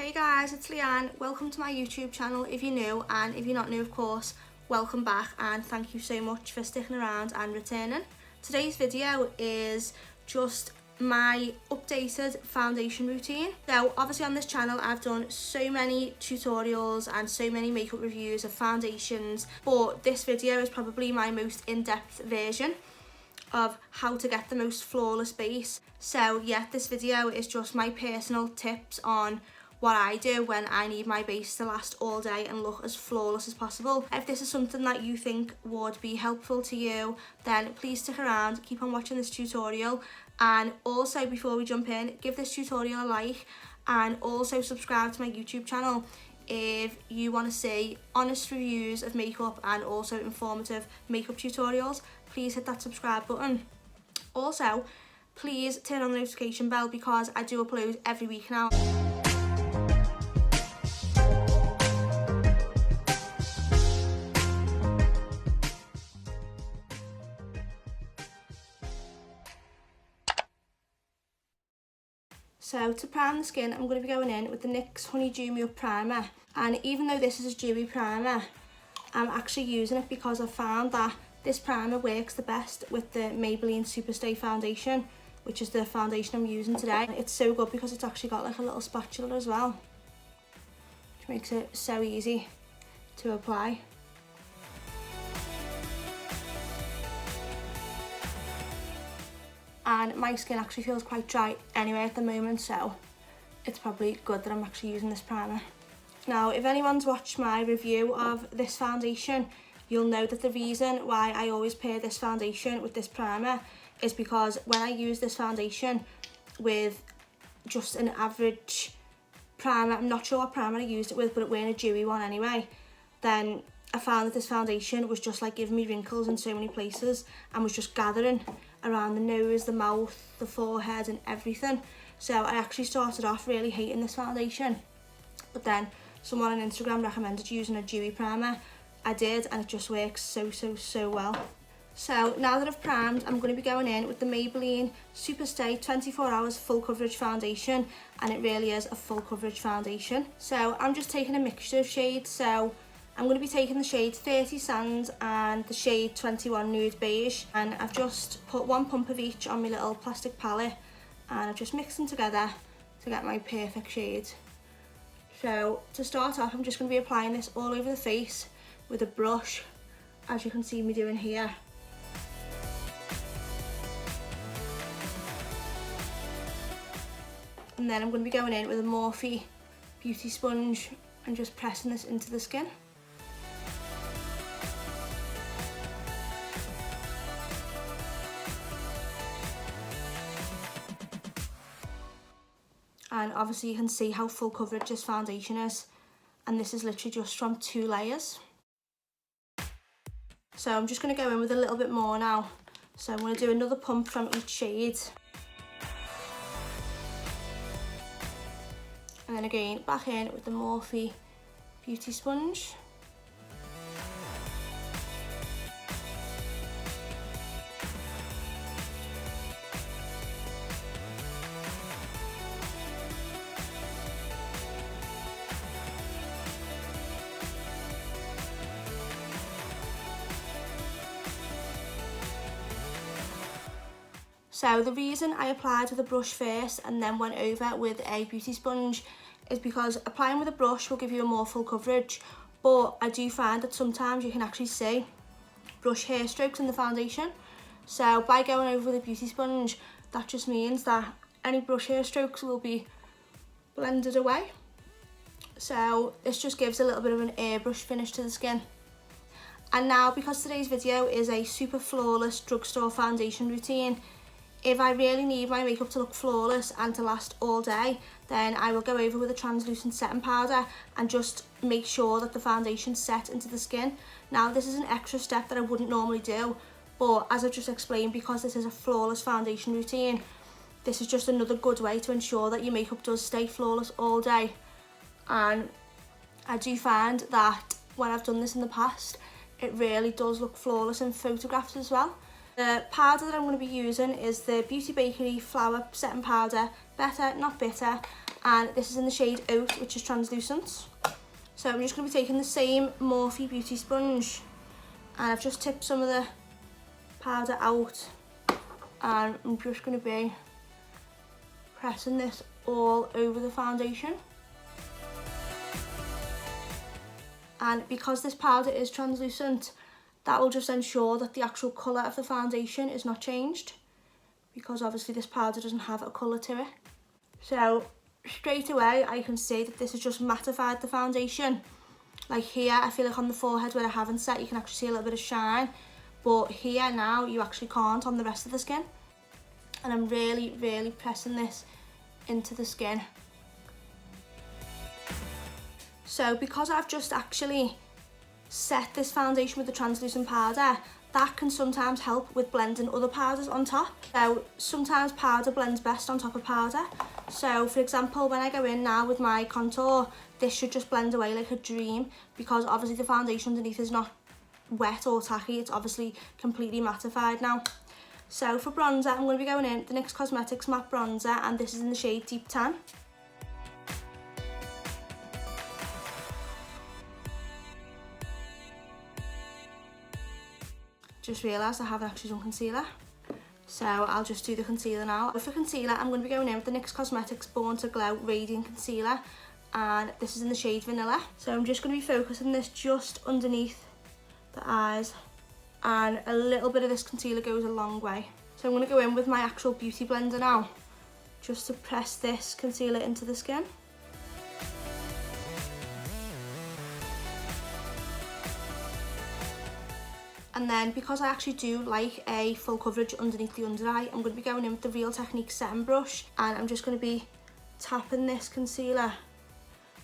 Hey guys, it's Leanne. Welcome to my YouTube channel if you're new, and if you're not new, of course, welcome back and thank you so much for sticking around and returning. Today's video is just my updated foundation routine. So obviously on this channel I've done so many tutorials and so many makeup reviews of foundations, but this video is probably my most in-depth version of how to get the most flawless base. So yeah, this video is just my personal tips on what I do when I need my base to last all day and look as flawless as possible. If this is something that you think would be helpful to you, then please stick around, keep on watching this tutorial, and also before we jump in, give this tutorial a like and also subscribe to my YouTube channel if you want to see honest reviews of makeup and also informative makeup tutorials. Please hit that subscribe button. Also, please turn on the notification bell because I do upload every week now. So to prime the skin, I'm going to be going in with the NYX Honey Dew Me Up Primer. And even though this is a dewy primer, I'm actually using it because I found that this primer works the best with the Maybelline Superstay foundation, which is the foundation I'm using today. It's so good because it's actually got like a little spatula as well, which makes it so easy to apply. And my skin actually feels quite dry anyway at the moment, so it's probably good that I'm actually using this primer. Now, if anyone's watched my review of this foundation, you'll know that the reason why I always pair this foundation with this primer is because when I use this foundation with just an average primer, I'm not sure what primer I used it with, but it weren't a dewy one anyway, then I found that this foundation was just like giving me wrinkles in so many places and was just gathering around the nose, the mouth, the forehead and everything. So I actually started off really hating this foundation, but then someone on Instagram recommended using a dewy primer. I did, and it just works so well. So now that I've primed, I'm going to be going in with the Maybelline Superstay 24 Hours Full Coverage Foundation, and it really is a full coverage foundation. So I'm just taking a mixture of shades. So I'm going to be taking the shade 30 Sand and the shade 21 Nude Beige, and I've just put one pump of each on my little plastic palette and I've just mixed them together to get my perfect shade. So to start off, I'm just going to be applying this all over the face with a brush, as you can see me doing here. And then I'm going to be going in with a Morphe beauty sponge and just pressing this into the skin. And obviously you can see how full coverage this foundation is, and this is literally just from 2 layers. So I'm just going to go in with a little bit more now. So I'm going to do another pump from each shade. And then again, back in with the Morphe beauty sponge. So the reason I applied with a brush first and then went over with a beauty sponge is because applying with a brush will give you a more full coverage, but I do find that sometimes you can actually see brush hair strokes in the foundation. So by going over with a beauty sponge, that just means that any brush hair strokes will be blended away. So this just gives a little bit of an airbrush finish to the skin. And now, because today's video is a super flawless drugstore foundation routine, if I really need my makeup to look flawless and to last all day, then I will go over with a translucent setting powder and just make sure that the foundation's set into the skin. Now, this is an extra step that I wouldn't normally do, but as I've just explained, because this is a flawless foundation routine, this is just another good way to ensure that your makeup does stay flawless all day. And I do find that when I've done this in the past, it really does look flawless in photographs as well. The powder that I'm going to be using is the Beauty Bakery Flour Setting Powder, Better Not Bitter, and this is in the shade Oat, which is translucent. So I'm just going to be taking the same Morphe beauty sponge, and I've just tipped some of the powder out, and I'm just going to be pressing this all over the foundation. And because this powder is translucent, that will just ensure that the actual colour of the foundation is not changed, because obviously this powder doesn't have a colour to it. So straight away I can see that this has just mattified the foundation. Like here, I feel like on the forehead where I haven't set, you can actually see a little bit of shine, but here now you actually can't on the rest of the skin. And I'm really, really pressing this into the skin. So because I've just actually set this foundation with the translucent powder, that can sometimes help with blending other powders on top. So sometimes powder blends best on top of powder. So for example, when I go in now with my contour, this should just blend away like a dream, because obviously the foundation underneath is not wet or tacky, it's obviously completely mattified now. So for bronzer, I'm going to be going in the NYX Cosmetics matte bronzer, and this is in the shade Deep Tan. Just realised I haven't actually done concealer, so I'll just do the concealer now. For concealer, I'm going to be going in with the NYX Cosmetics Born to Glow Radiant Concealer, and this is in the shade Vanilla. So I'm just going to be focusing this just underneath the eyes, and a little bit of this concealer goes a long way. So I'm going to go in with my actual beauty blender now, just to press this concealer into the skin. And then because I actually do like a full coverage underneath the under eye, I'm going to be going in with the Real Technique setting brush, and I'm just going to be tapping this concealer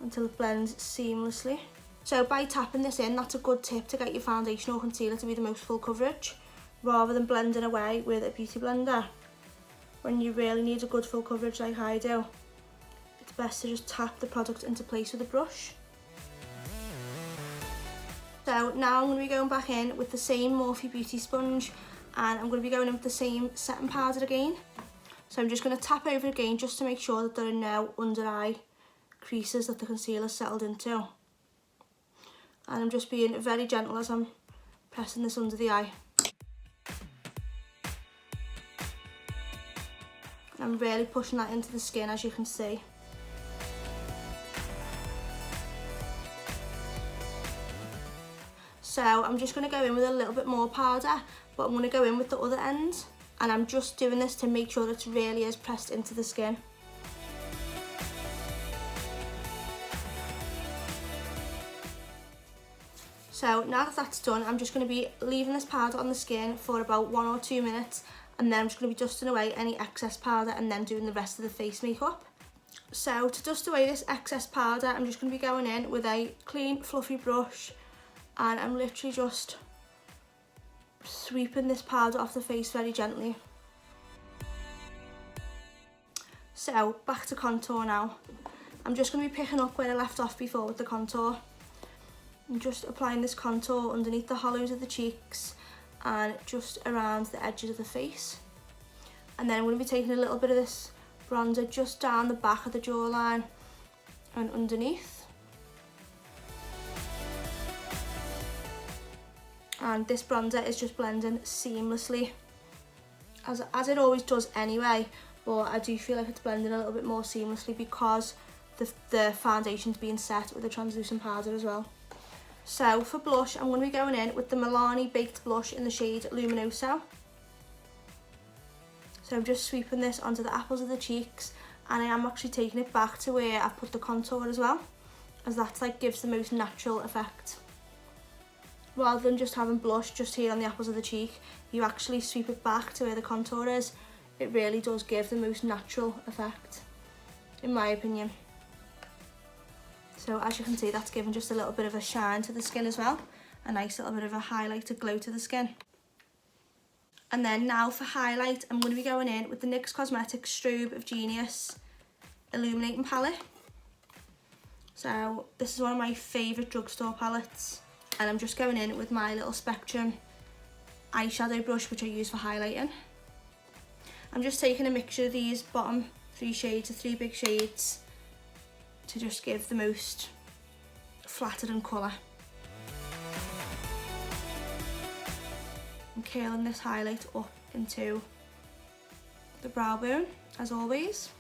until it blends seamlessly. So by tapping this in, that's a good tip to get your foundation or concealer to be the most full coverage, rather than blending away with a beauty blender. When you really need a good full coverage like I do, it's best to just tap the product into place with a brush. So now I'm going to be going back in with the same Morphe beauty sponge, and I'm going to be going in with the same setting powder again. So I'm just going to tap over again just to make sure that there are no under eye creases that the concealer settled into. And I'm just being very gentle as I'm pressing this under the eye. I'm really pushing that into the skin, as you can see. So I'm just going to go in with a little bit more powder, but I'm going to go in with the other end, and I'm just doing this to make sure that it really is pressed into the skin. So now that that's done, I'm just going to be leaving this powder on the skin for about 1 or 2 minutes, and then I'm just going to be dusting away any excess powder and then doing the rest of the face makeup. So to dust away this excess powder, I'm just going to be going in with a clean fluffy brush, and I'm literally just sweeping this powder off the face very gently. So back to contour now. I'm just going to be picking up where I left off before with the contour. I'm just applying this contour underneath the hollows of the cheeks and just around the edges of the face. And then I'm going to be taking a little bit of this bronzer just down the back of the jawline and underneath. And this bronzer is just blending seamlessly, as it always does anyway, but I do feel like it's blending a little bit more seamlessly because the foundation's being set with a translucent powder as well. So for blush, I'm going to be going in with the Milani Baked Blush in the shade Luminoso. So I'm just sweeping this onto the apples of the cheeks, and I am actually taking it back to where I've put the contour as well, as that's like gives the most natural effect. Rather than just having blush just here on the apples of the cheek, you actually sweep it back to where the contour is. It really does give the most natural effect, in my opinion. So as you can see, that's giving just a little bit of a shine to the skin as well. A nice little bit of a highlighter glow to the skin. And then now for highlight, I'm going to be going in with the NYX Cosmetics Strobe of Genius Illuminating Palette. So this is one of my favourite drugstore palettes. And I'm just going in with my little Spectrum eyeshadow brush, which I use for highlighting. I'm just taking a mixture of these bottom 3 shades, the 3 big shades, to just give the most flattering colour. I'm curling this highlight up into the brow bone, as always.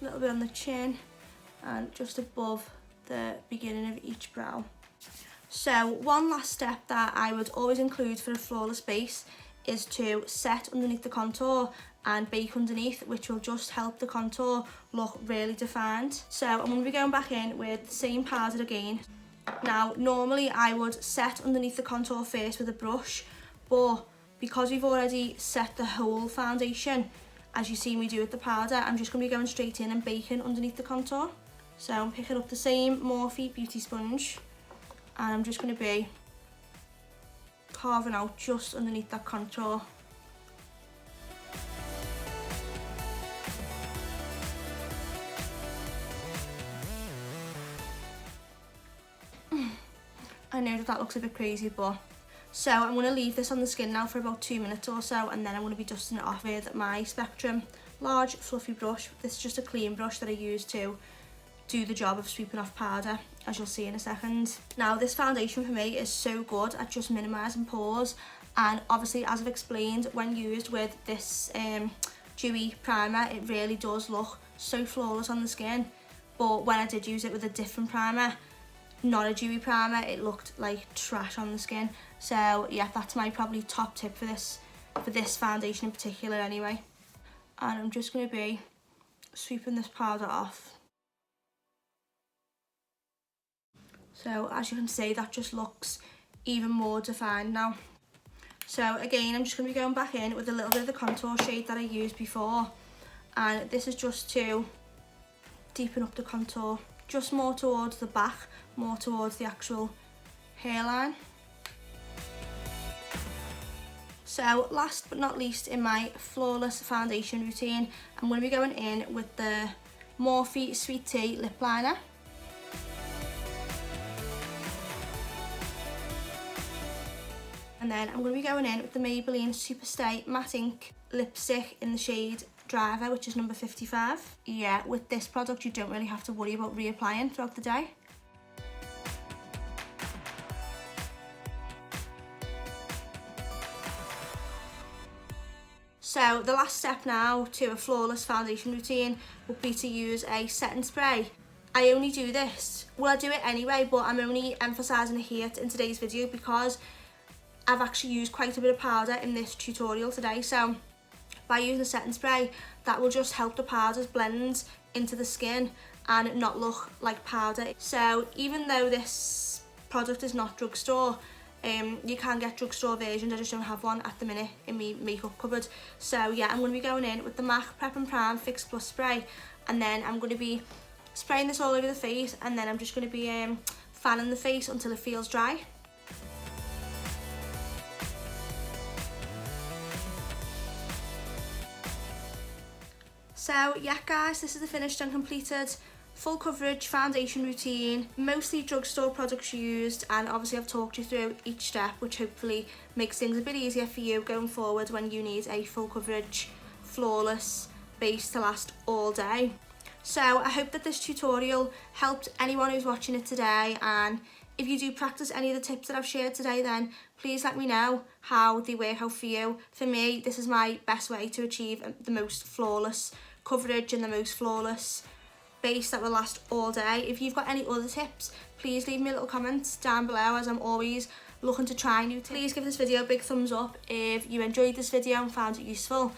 A little bit on the chin and just above the beginning of each brow. So one last step that I would always include for a flawless base is to set underneath the contour and bake underneath, which will just help the contour look really defined. So I'm going to be going back in with the same powder again. Now, normally I would set underneath the contour first with a brush, but because we've already set the whole foundation, as you see me do with the powder, I'm just going to be going straight in and baking underneath the contour. So I'm picking up the same Morphe beauty sponge and I'm just going to be carving out just underneath that contour. I know that looks a bit crazy, but so I'm going to leave this on the skin now for about 2 minutes or so, and then I'm going to be dusting it off with my Spectrum large fluffy brush. This is just a clean brush that I use to do the job of sweeping off powder, as you'll see in a second. Now, this foundation for me is so good at just minimising pores, and obviously, as I've explained, when used with this dewy primer, it really does look so flawless on the skin. But when I did use it with a different primer, not a dewy primer, it looked like trash on the skin. So yeah, that's my probably top tip for this foundation in particular anyway. And I'm just going to be sweeping this powder off. So as you can see, that just looks even more defined now. So again, I'm just going to be going back in with a little bit of the contour shade that I used before, and this is just to deepen up the contour, just more towards the back, more towards the actual hairline. So last but not least, in my flawless foundation routine, I'm going to be going in with the Morphe Sweet Tea lip liner. And then I'm going to be going in with the Maybelline Superstay Matte Ink lipstick in the shade Driver, which is number 55. Yeah, with this product you don't really have to worry about reapplying throughout the day. So the last step now to a flawless foundation routine would be to use a setting spray. I only do this, well I do it anyway, but I'm only emphasising it here in today's video because I've actually used quite a bit of powder in this tutorial today. So by using a setting spray, that will just help the powders blend into the skin and not look like powder. So even though this product is not drugstore, you can get drugstore versions. I just don't have one at the minute in my makeup cupboard. So yeah, I'm going to be going in with the MAC Prep and Prime Fix Plus spray, and then I'm going to be spraying this all over the face, and then I'm just going to be fanning the face until it feels dry. So yeah guys, this is the finished and completed full coverage foundation routine, mostly drugstore products used, and obviously I've talked you through each step, which hopefully makes things a bit easier for you going forward when you need a full coverage flawless base to last all day. So I hope that this tutorial helped anyone who's watching it today, and if you do practice any of the tips that I've shared today, then please let me know how they work out for you. For me, this is my best way to achieve the most flawless coverage and the most flawless base that will last all day. If you've got any other tips, please leave me a little comment down below, as I'm always looking to try new tips. Please give this video a big thumbs up if you enjoyed this video and found it useful.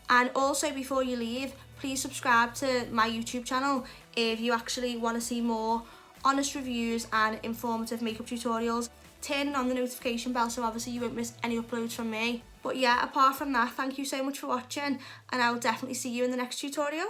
And also, before you leave, please subscribe to my YouTube channel if you actually want to see more honest reviews and informative makeup tutorials. Turn on the notification bell so obviously you won't miss any uploads from me. But yeah, apart from that, thank you so much for watching, and I will definitely see you in the next tutorial.